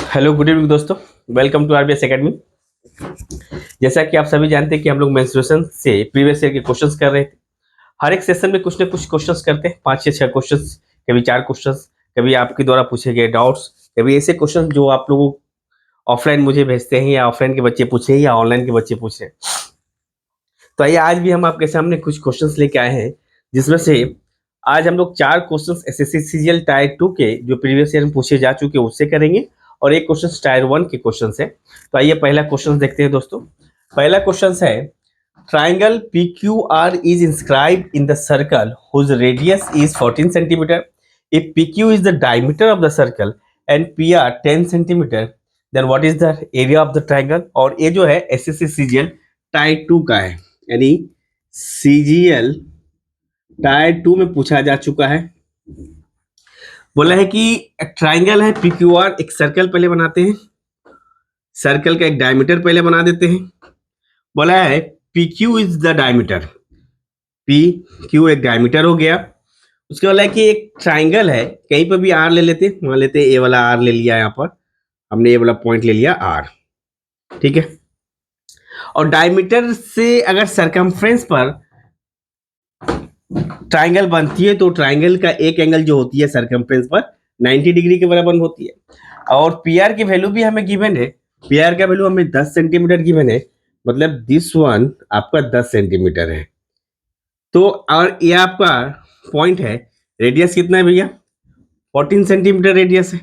Hello good evening दोस्तों। Welcome to RBS academy. जैसा कि आप सभी जानते हैं कि हम लोग मेंस्ट्रुएशन से प्रीवियस ईयर के क्वेश्चंस कर रहे थे। हर एक सेशन में कुछ ना कुछ क्वेश्चंस करते हैं, 5 या 6 क्वेश्चंस, कभी 4 क्वेश्चंस, कभी आपके द्वारा पूछे गए डाउट्स, कभी ऐसे क्वेश्चंस जो आप लोगों ऑफलाइन मुझे भेजते हैं या ऑफलाइन के बच्चे पूछे हैं या ऑनलाइन के बच्चे पूछे हैं। तो आइए आज भी हम आपके सामने कुछ क्वेश्चंस लेके आए हैं, जिसमें से आज हम लोग 4 क्वेश्चंस एसएससी सीजीएल टायर 2 के जो प्रीवियस ईयर में पूछे जा चुके हैं उससे करेंगे और एक क्वेश्चन टायर 1 के क्वेश्चन है। तो आइए पहला क्वेश्चन देखते हैं दोस्तों। पहला क्वेश्चन है, triangle PQR is inscribed in the circle whose radius is 14 centimeter. If PQ is the diameter of the circle and PR 10 centimeter, then what is the area of the triangle? और ये जो है SSC CGL tyre 2 का है, यानी CGL tyre 2 में पूछा जा चुका है। बोला है कि एक ट्राइंगल है PQR, एक सर्कल पहले बनाते हैं, सर्कल का एक डायमीटर पहले बना देते हैं। बोला है PQ is the diameter, PQ एक डायमीटर हो गया। उसके बोला है कि एक ट्राइंगल है, कहीं पर भी R ले लेते हैं, मान लेते हैं ए वाला R ले लिया, यहाँ पर हमने ये वाला पॉइंट ले लिया R, ठीक है। और डायमीटर से अगर सरकमफ्रेंस पर ट्राइंगल बनती है तो ट्राइंगल का एक एंगल जो होती है सरकमफ्रेंस पर 90 डिग्री के बराबर होती है। और पीआर की वैल्यू भी हमें गिवन है, पीआर का वैल्यू हमें 10 सेंटीमीटर गिवन है, मतलब दिस वन आपका 10 सेंटीमीटर है। तो और ये आपका पॉइंट है, रेडियस कितना है भैया, 14 सेंटीमीटर रेडियस है,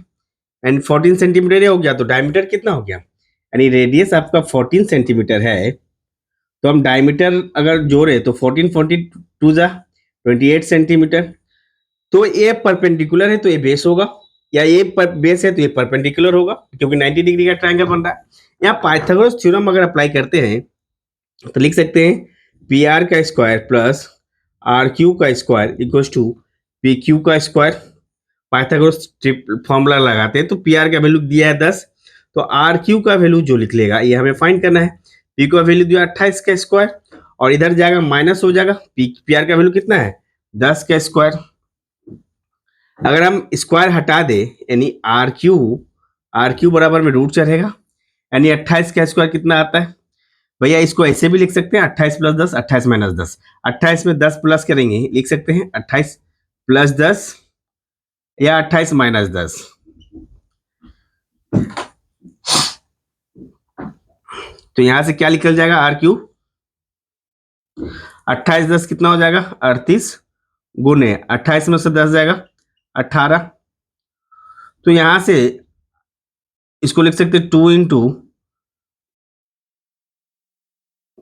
एंड 14 सेंटीमीटर ये हो गया तो डायमीटर कितना हो गया, यानी रेडियस आपका 14 सेंटीमीटर है। तो हम डायमीटर अगर जोड़े तो 14 42 जा 28 सेंटीमीटर। तो ये परपेंडिकुलर है तो ये बेस होगा, या ये बेस है तो ये परपेंडिकुलर होगा, क्योंकि 90 डिग्री का ट्रायंगल बन रहा है। यहाँ पाइथागोरस थ्योरम अगर अप्लाई करते हैं तो लिख सकते हैं पी आर का स्क्वायर प्लस आर क्यू का square equals to P Q का स्क्वायर। पाइथागोरस फॉर्मूला लगाते हैं तो पी आर का वैल्यू दिया है 10, तो आर क्यू का वैल्यू जो लिख लेगा ये हमें फाइंड करना है। पी का वैल्यू दिया 28 का स्क्वायर, और इधर जाएगा माइनस हो जाएगा, पी आर का वैल्यू कितना है 10 का स्क्वायर। अगर हम स्क्वायर हटा दे यानी आर क्यू बराबर में रूट चढ़ेगा, यानी 28 का स्क्वायर कितना आता है भैया, इसको ऐसे भी लिख सकते हैं 28 प्लस 10, 28 माइनस 10। 28 में 10 प्लस करेंगे, लिख सकते हैं 28 प्लस 10 या 28 माइनस 10। तो यहां से क्या निकल जाएगा, आर क्यू 28 10 कितना हो जाएगा 38, गुने 28 में से 10 जाएगा 18। तो यहां से इसको लिख सकते हैं 2 इंटू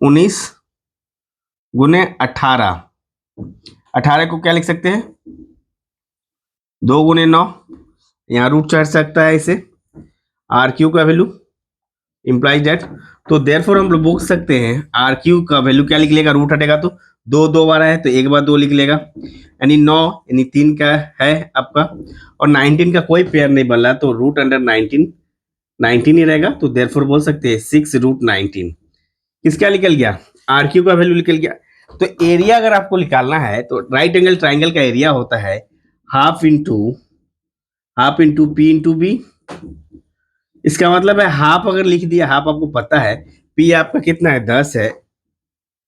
19 गुने 18। 18 को क्या लिख सकते हैं 2 गुने 9, यहाँ रूट चढ़ सकता है इसे, आर क्यू का वैल्यू इंप्लाइज दैट। तो देयरफॉर हम लोग बोल सकते हैं आर क्यू का वैल्यू क्या लिख लेगा, रूट हटेगा तो 2 बार है तो एक बार 2 लिख लेगा, यानी 9 यानी 3 का है आपका, और 19 का कोई पेयर नहीं बन रहा तो रूट अंडर 19 ही रहेगा। तो देयरफॉर बोल सकते हैं 6 रूट 19। किसका निकल गया, आर क्यू का वैल्यू निकल गया। तो एरिया अगर आपको निकालना है तो राइट एंगल ट्राइंगल का एरिया होता है half into P into B. इसका मतलब है हाफ अगर लिख दिया, हाफ आपको पता है, पी आपका कितना है 10 है,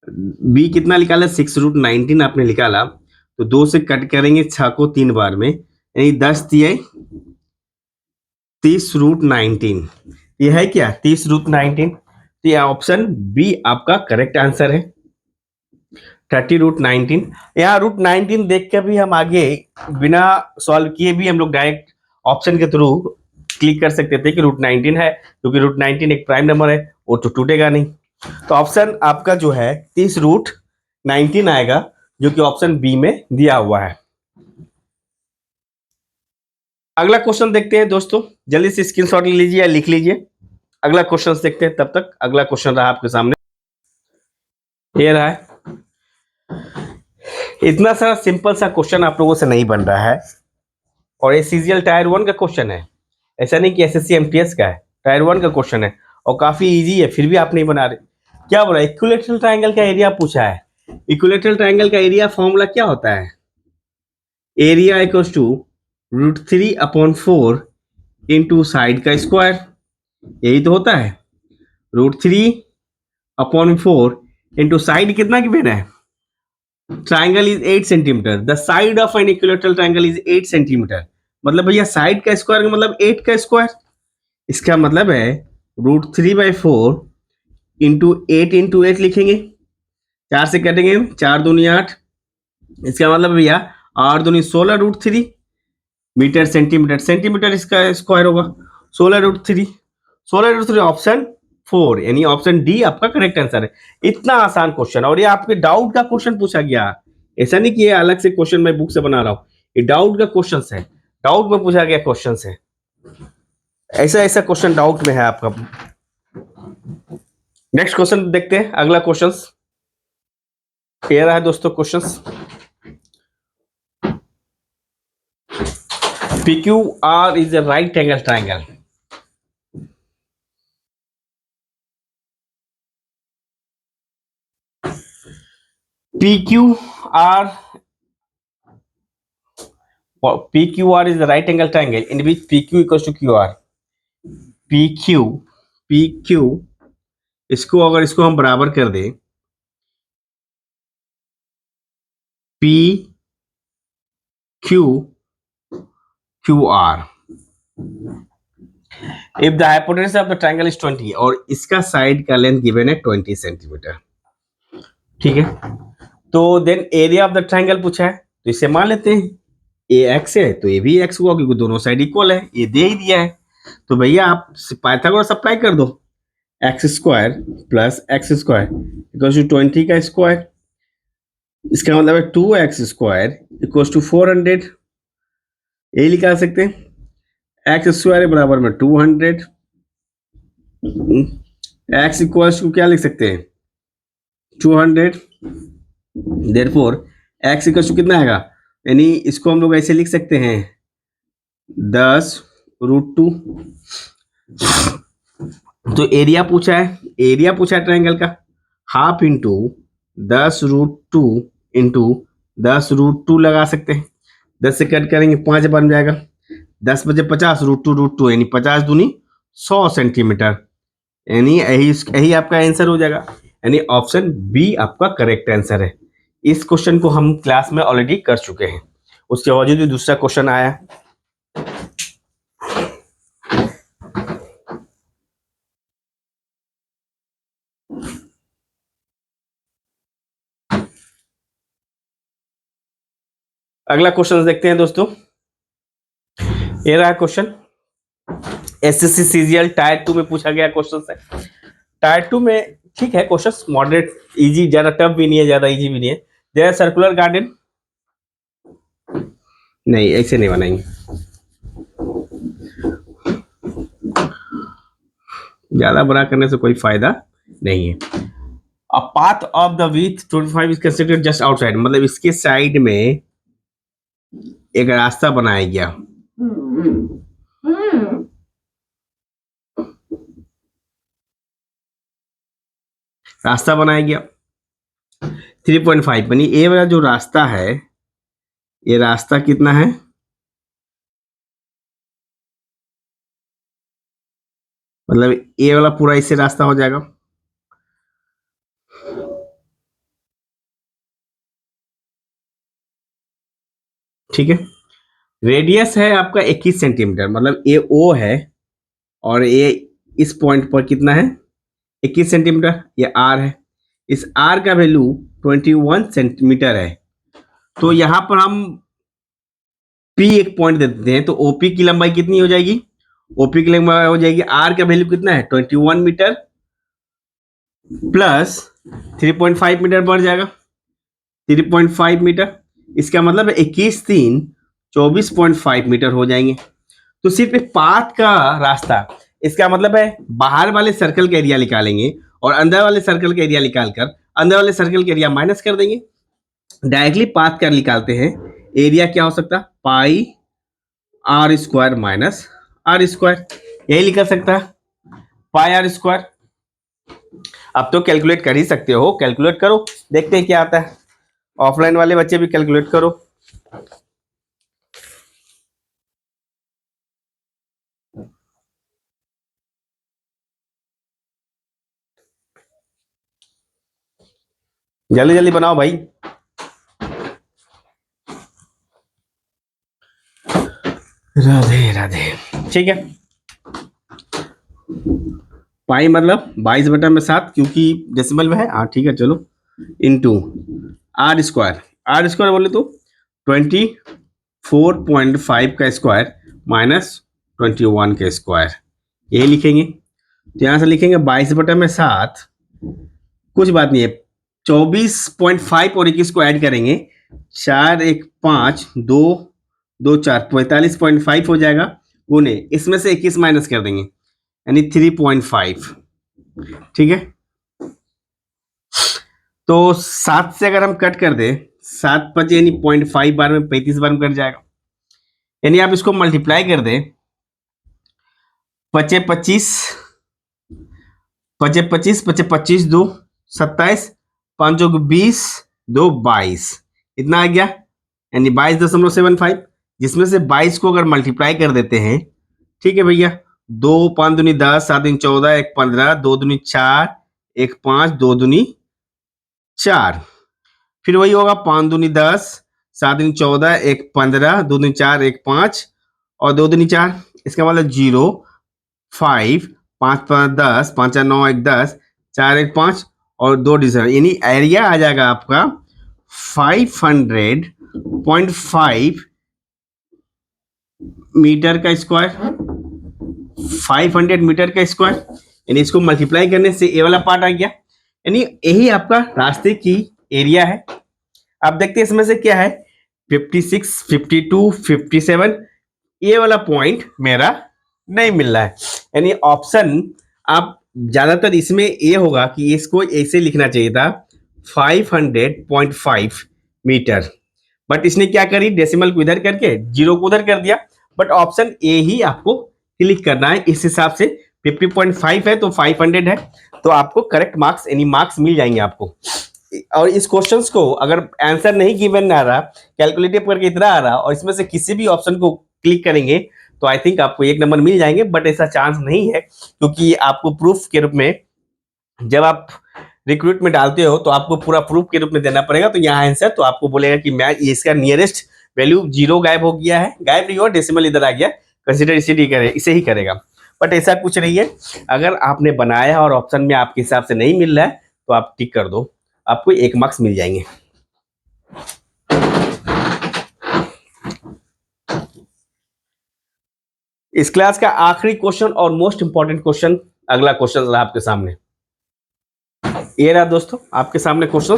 बी कितना निकाला 6 रूट 19 आपने निकाला, तो 2 से कट करेंगे 6 को 3 बार में, यानी 10 दिए 30 रूट 19। ये है क्या 30 रूट 19। तो यह ऑप्शन बी आपका करेक्ट आंसर है, 30 रूट 19। यहाँ रूट 19 देख कर भी हम आगे बिना सॉल्व किए भी हम लोग डायरेक्ट ऑप्शन के थ्रू क्लिक कर सकते थे कि रूट 19 है, क्योंकि रूट 19 एक प्राइम नंबर है, वो तो टूटेगा नहीं। तो ऑप्शन आपका जो है 30 रूट 19 आएगा, जो कि ऑप्शन बी में दिया हुआ है। अगला क्वेश्चन देखते हैं दोस्तों, जल्दी से स्क्रीनशॉट ले लीजिए या लिख लीजिए। अगला क्वेश्चन देखते हैं, तब तक अगला क्वेश्चन रहा आपके सामने, ये रहा है। इतना सारा सिंपल सा क्वेश्चन आप लोगों से नहीं बन रहा है, और ये सीजीएल टायर 1 का क्वेश्चन है, ऐसा नहीं कि एसएससी एमटीएस का है, टायर 1 का क्वेश्चन है और काफी इजी है, फिर भी आप नहीं बना रहे। क्या बोला, इक्विलैटरल ट्रायंगल का एरिया पूछा है। इक्विलैटरल ट्रायंगल का एरिया फॉर्मूला क्या होता है, area equals to √3/4 into side का स्क्वायर, यही तो होता है। √3/4 इंटू साइड कितना गिवन है, triangle is 8 centimetre, the side of an equilateral triangle is 8 centimetre. मतलब भैया साइड का स्क्वायर का मतलब 8 का स्क्वायर, इसका मतलब है √3/4 इंटू 8 लिखेंगे, 4 से कटेंगे, 4 दूनी 8, इसका मतलब भैया 8 दूनी 16 √3 मीटर सेंटीमीटर, सेंटीमीटर इसका स्क्वायर होगा 16 √3 ऑप्शन 4 यानी ऑप्शन डी आपका करेक्ट आंसर है। इतना आसान क्वेश्चन, और ये आपके डाउट का क्वेश्चन पूछा गया, ऐसा नहीं कि ये अलग से क्वेश्चन मैं बुक से बना रहा हूं, ये डाउट का क्वेश्चन है, डाउट में पूछा गया क्वेश्चन है, ऐसा ऐसा क्वेश्चन डाउट में है आपका। नेक्स्ट क्वेश्चन देखते हैं, अगला क्वेश्चन ये रहा है दोस्तों question. PQR is a right angle triangle. PQR is the right angle triangle in which PQ equals to QR. PQ इसको अगर इसको हम बराबर कर दें, PQR, if the hypotenuse of the triangle is 20 और इसका साइड का लेंथ गिवन है 20 सेंटीमीटर, ठीक है। तो then area of the triangle पूछा है, तो इसे मान लेते हैं ए एक्स है तो ए भी एक्स हुआ, क्योंकि दोनों साइड इक्वल है, ये दे ही दिया है। तो भैया आप पाइथागोरस अप्लाई कर दो, x square plus x square equals to 20 का स्क्वायर, इसका मतलब है 2x स्क्वायर इक्वल्स टू 400, यही निकाल सकते हैं। एक्स स्क्वायर बराबर में 200, एक्स इक्वल्स टू क्या लिख सकते हैं 200, देयरफॉर एक्स इक्वल्स टू कितना आएगा, यानी इसको हम लोग ऐसे लिख सकते हैं 10√2। तो एरिया पूछा है, एरिया पूछा है ट्राइंगल का, हाफ इंटू 10√2 इंटू 10√2 लगा सकते हैं, 10 से कट करेंगे 5 बन जाएगा, 10 बजे 50 √2 यानी 50 दूनी 100 सेंटीमीटर, यानी यही आपका आंसर हो जाएगा, यानी ऑप्शन बी आपका करेक्ट आंसर है। इस क्वेश्चन को हम क्लास में ऑलरेडी कर चुके हैं, उसके बावजूद भी दूसरा क्वेश्चन आया। अगला क्वेश्चन देखते हैं दोस्तों, ये रहा क्वेश्चन, एसएससी सीजीएल टायर 2 में पूछा गया क्वेश्चन है। टायर 2 में ठीक है क्वेश्चन, मॉडरेट इजी, ज्यादा टफ भी नहीं है, ज्यादा इजी भी नहीं है। देयर सर्कुलर गार्डन, नहीं ऐसे नहीं बनाएंगे, ज्यादा बड़ा करने से कोई फायदा नहीं है। A path of the width 25 is considered just outside, मतलब इसके साइड में एक रास्ता बनाया गया, रास्ता बनाया गया 3.5, यानी ये वाला जो रास्ता है, ये रास्ता कितना है, मतलब ये वाला पूरा इससे रास्ता हो जाएगा, ठीक है। रेडियस है आपका 21 सेंटीमीटर, मतलब ये ओ है और ये इस पॉइंट पर कितना है 21 सेंटीमीटर, ये आर है, इस आर का वैल्यू 21 सेंटीमीटर है। तो यहां पर हम पी एक पॉइंट दे देते हैं, तो ओपी की लंबाई कितनी हो जाएगी, ओपी की लंबाई हो जाएगी, आर का वैल्यू कितना है 21 मीटर प्लस 3.5 मीटर बढ़ जाएगा, 3.5 मीटर, इसका मतलब है 21×3 24.5 मीटर हो जाएंगे। तो सिर्फ एक पाथ का रास्ता, इसका मतलब है बाहर वाले सर्कल का एरिया निकालेंगे और अंदर वाले सर्कल का एरिया निकालकर अंदर वाले सर्कल का एरिया माइनस कर देंगे, डायरेक्टली पाथ का निकालते हैं, एरिया क्या हो सकता है pi r square minus r square, यही निकल सकता है पाई आर स्क्वायर। अब तो कैलकुलेट कर ही सकते हो, कैलकुलेट करो, देखते हैं क्या आता है, ऑफलाइन वाले बच्चे भी कैलकुलेट करो। जल्दी जल्दी बनाओ भाई। राधे राधे। ठीक है, पाई मतलब 22/7, क्योंकि डेसिमल में है। हाँ ठीक है, चलो, into r square. R square बोले तो 24.5 का स्क्वायर माइनस 21 का स्क्वायर, ये लिखेंगे। तो यहाँ से लिखेंगे 22/7, कुछ बात नहीं है, 24.5 और 21 को ऐड करेंगे, 4 1 5 2 2 4 45.5 हो जाएगा, गुने इसमें से 21 माइनस कर देंगे, यानी 3.5। ठीक है, तो 7 से अगर हम कट कर दे, 7 5 यानी 0.5 बार में 35 बार में कट जाएगा, यानी आप इसको मल्टीप्लाई कर दे, 5 25 5 25 5 25 2 27 5 20 2 22, इतना आ गया, यानी 22.75, जिसमें से 22 को अगर मल्टीप्लाई कर देते हैं, ठीक है भैया, 2 5 दूनी 10 7 दूनी 14 1 15 2 दूनी 4 1 5 2 दूनी 4, फिर वही होगा 5 दूनी 10 7 दूनी 14 1 15 2 दूनी 4 1 5 और 2 दूनी 4, इसका मतलब 0 5 5 5 10 5 9 1 10 4 1 5 और 2 डिजिट, यानी एरिया आ जाएगा आपका 500.5 मीटर का स्क्वायर, 500 मीटर का स्क्वायर, यानी इसको मल्टीप्लाई करने से ये वाला पार्ट आ गया, यानी यही आपका रास्ते की एरिया है। आप देखते हैं इसमें से क्या है, 56 52 57, ये वाला पॉइंट मेरा नहीं मिल रहा है, यानी ऑप्शन आप ज्यादातर इसमें ये होगा कि इसको ऐसे लिखना चाहिए था 500.5 मीटर, बट इसने क्या करी, डेसिमल को इधर करके जीरो को उधर कर दिया, बट ऑप्शन ए ही आपको क्लिक करना है। इस हिसाब से 50.5 है तो 500 है, तो आपको करेक्ट मार्क्स, यानी मार्क्स मिल जाएंगे आपको। और इस क्वेश्चंस को अगर आंसर नहीं गिवन आ रहा, कैलकुलेटिव करके इतना आ रहा और इसमें से किसी भी ऑप्शन को क्लिक करेंगे तो आई थिंक आपको 1 नंबर मिल जाएंगे, बट ऐसा चांस नहीं है, क्योंकि आपको प्रूफ के रूप में, जब आप रिक्रूट में डालते हो तो आपको पूरा प्रूफ के रूप में देना पड़ेगा। तो यहाँ आंसर तो आपको बोलेगा कि मैं इसका नियरेस्ट वैल्यू 0 गायब हो गया है, गायब नहीं हुआ, डेसिमल इधर आ गया, कंसिडर इसे ही करेगा, बट ऐसा कुछ नहीं है। अगर आपने बनाया और ऑप्शन में आपके हिसाब से नहीं मिल रहा है तो आप टिक कर दो, आपको 1 मार्क्स मिल जाएंगे। इस क्लास का आखिरी क्वेश्चन और मोस्ट इंपॉर्टेंट क्वेश्चन, अगला क्वेश्चन रहा आपके सामने। ये रहा दोस्तों आपके सामने क्वेश्चन,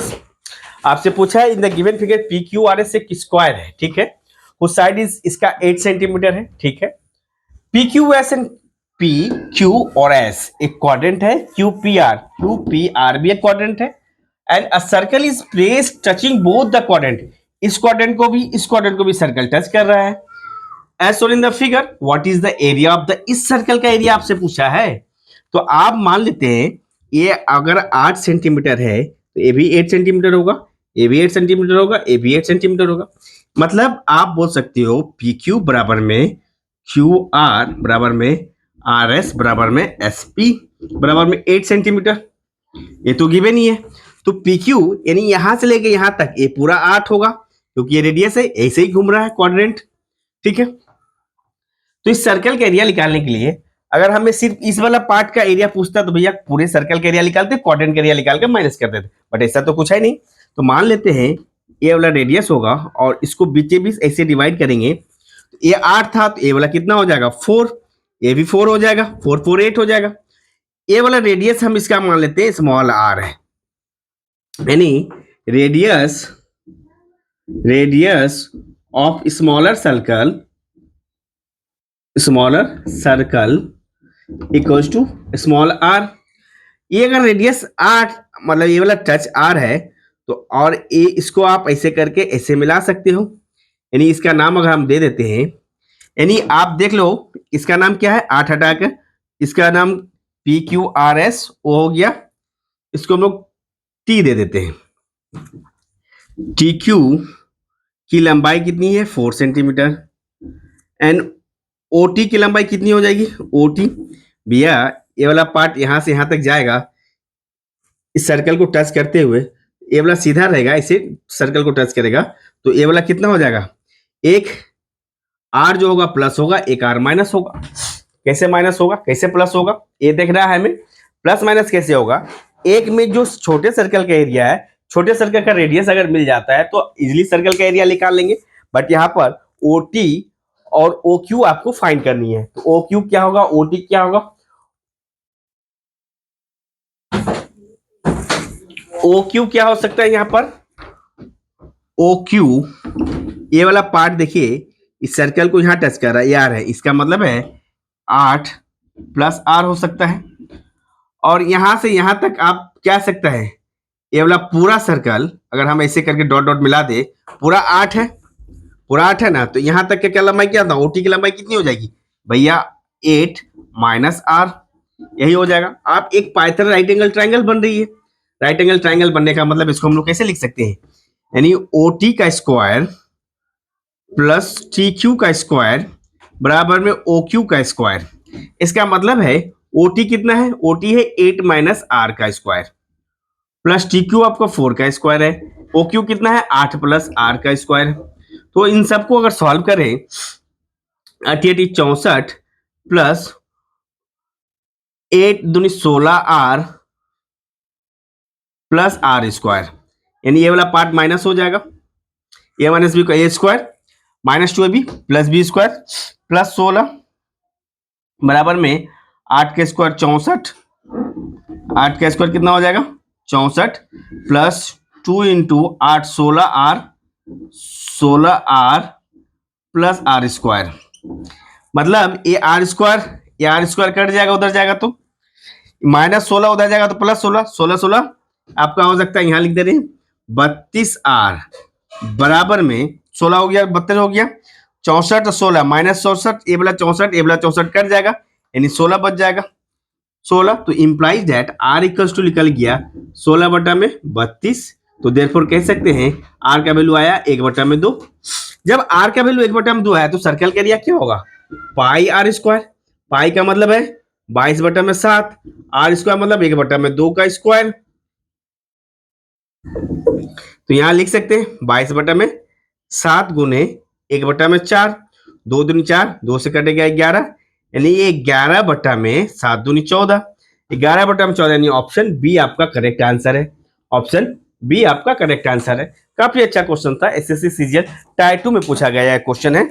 आपसे पूछा है in the given figure P Q R S एक स्क्वायर है, ठीक है, उस साइड इज इसका 8 सेंटीमीटर है, ठीक है, P Q S and P Q और एस एक क्वाड्रेंट है, क्यू पी आर भी एक क्वाड्रेंट है, and a circle is placed touching both the quadrant, इस क्वाड्रेंट को भी सर्कल टच कर रहा है, as shown in the figure, what is the area of the, इस सर्कल का एरिया आपसे पूछा है। तो आप मान लेते हैं ये अगर 8 सेंटीमीटर है तो ये भी 8 सेंटीमीटर होगा, ये भी 8 सेंटीमीटर होगा, ये भी 8 सेंटीमीटर होगा, मतलब आप बोल सकते हो पी क्यू बराबर में क्यू आर बराबर में आर एस बराबर में एस पी बराबर में 8 सेंटीमीटर, ये तो गिवन ही है। तो पी क्यू यानी यहां से लेके यहां तक ये पूरा 8 होगा, क्योंकि ये रेडियस है, ऐसे ही घूम रहा है क्वाड्रेंट, ठीक है। तो इस सर्कल का एरिया निकालने के लिए अगर हमें सिर्फ इस वाला पार्ट का एरिया पूछता तो भैया पूरे सर्कल का एरिया निकालते, क्वाड्रेंट का एरिया निकाल के माइनस कर देते, बट ऐसा तो कुछ है नहीं। तो मान लेते हैं ये वाला रेडियस होगा और इसको बीचे बीच ऐसे डिवाइड करेंगे, तो ये 8 था तो ये वाला कितना हो जाएगा 4, ये भी 4 हो जाएगा, 4 4 8 हो जाएगा। ये वाला रेडियस हम इसका मान लेते हैं स्मॉल आर है, यानी radius of smaller circle equals to small r. ये अगर रेडियस 8 मतलब ये वाला टच आर है तो, और ये इसको आप ऐसे करके ऐसे मिला सकते हो, यानी इसका नाम अगर हम दे देते हैं, यानी आप देख लो इसका नाम क्या है, 8 हटाकर इसका नाम पी क्यू आर एस वो हो गया, इसको हम लोग टी दे देते हैं, टी क्यू की लंबाई कितनी है 4 सेंटीमीटर, एंड ओटी की लंबाई कितनी हो जाएगी, ओटी भैया ये वाला पार्ट यहां से यहां तक जाएगा इस सर्कल को टच करते हुए, ये वाला सीधा रहेगा, इसे सर्कल को टच करेगा तो ये वाला कितना हो जाएगा, एक आर जो होगा प्लस होगा, एक आर माइनस होगा। कैसे माइनस होगा, कैसे प्लस होगा, ये देख रहा है हमें। प्लस माइनस कैसे होगा, एक में जो छोटे सर्कल का एरिया है, छोटे सर्कल का रेडियस अगर मिल जाता है तो इजिली सर्कल का एरिया निकाल लेंगे। बट यहाँ पर ओ टी और ओ क्यू आपको फाइंड करनी है। तो ओ क्यू क्या होगा, ओ टी क्या होगा, ओ क्यू क्या हो सकता है यहाँ पर, ओ क्यू ये वाला पार्ट देखिए, इस सर्कल को यहाँ टच कर रहा है, आर है, इसका मतलब है 8 प्लस आर हो सकता है। और यहां से यहां तक आप क्या सकता है, ये वाला पूरा सर्कल अगर हम ऐसे करके डॉट डॉट मिला दे, पूरा 8 है, पूरा 8 है ना, तो यहां तक क्या लंबाई क्या था, ओटी की लंबाई कितनी हो जाएगी भैया, 8 माइनस आर, यही हो जाएगा। आप एक पाइथन राइट एंगल ट्राइंगल बन रही है। राइट एंगल ट्राइंगल बनने का मतलब इसको हम लोग कैसे लिख सकते हैं, यानी ओ टी का स्क्वायर प्लस टी क्यू का स्क्वायर बराबर में ओ क्यू का स्क्वायर। इसका मतलब है ओ टी कितना है, ओ टी है 8 माइनस आर का स्क्वायर, प्लस टी क्यू आपका 4 का स्क्वायर है, ओ क्यू कितना है 8 प्लस आर का स्क्वायर। तो इन सबको अगर सॉल्व करें, 64 प्लस 8 दूनी 16 आर प्लस आर स्क्वायर, यानी ये वाला पार्ट माइनस हो जाएगा, ए माइनस बी का A square minus 2ab plus B square plus 16 बराबर में 8 का स्क्वायर 64, 8 का स्क्वायर कितना हो जाएगा 64 plus 2 into 8 16 r plus r square. मतलब ये आर स्क्वायर कट जाएगा, उधर जाएगा तो माइनस 16, उधर जाएगा तो प्लस 16, 16 आपका हो सकता है, यहां लिख दे रहे हैं 32 आर बराबर में 16 हो गया, 32 हो गया, 64 16 माइनस 64, ये वाला 64 ये वाला 64 कट जाएगा, यानी 16 बच जाएगा 16। तो implies that r equals to निकल गया 16 बटा में 32। तो देयरफॉर कह सकते हैं आर का वैल्यू आया 1 बटा में 2। जब आर का वैल्यू 1 बटा में 2 आया तो सर्कल का एरिया क्या होगा, पाई आर स्क्वायर। पाई का मतलब है 22 बटा में 7, आर स्क्वायर मतलब 1 बटा में 2 का स्क्वायर। तो यहां लिख सकते हैं 22 बटा में 7 गुने 1 बटा में 4, 2 दूनी 4, 2 से कटेगा 11, यानी ये 11 बटा में 7 दूनी 14, 11 बटा में 14, यानी ऑप्शन बी आपका करेक्ट आंसर है। ऑप्शन बी आपका करेक्ट आंसर है। काफी अच्छा क्वेश्चन था, एसएससी सीजीएल टायर 2 में पूछा गया क्वेश्चन है।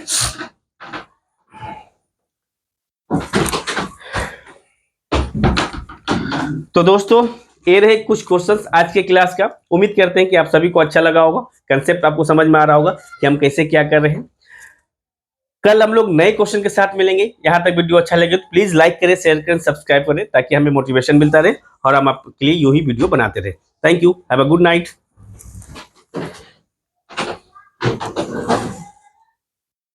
तो दोस्तों ये रहे कुछ क्वेश्चंस आज के क्लास का। उम्मीद करते हैं कि आप सभी को अच्छा लगा होगा, कंसेप्ट आपको समझ में आ रहा होगा कि हम कैसे क्या कर रहे हैं। कल हम लोग नए क्वेश्चन के साथ मिलेंगे। यहां तक वीडियो अच्छा लगे तो प्लीज लाइक करें, शेयर करें, सब्सक्राइब करें, ताकि हमें मोटिवेशन मिलता रहे और हम आपके लिए यूं ही वीडियो बनाते रहे। Thank you, have a good night.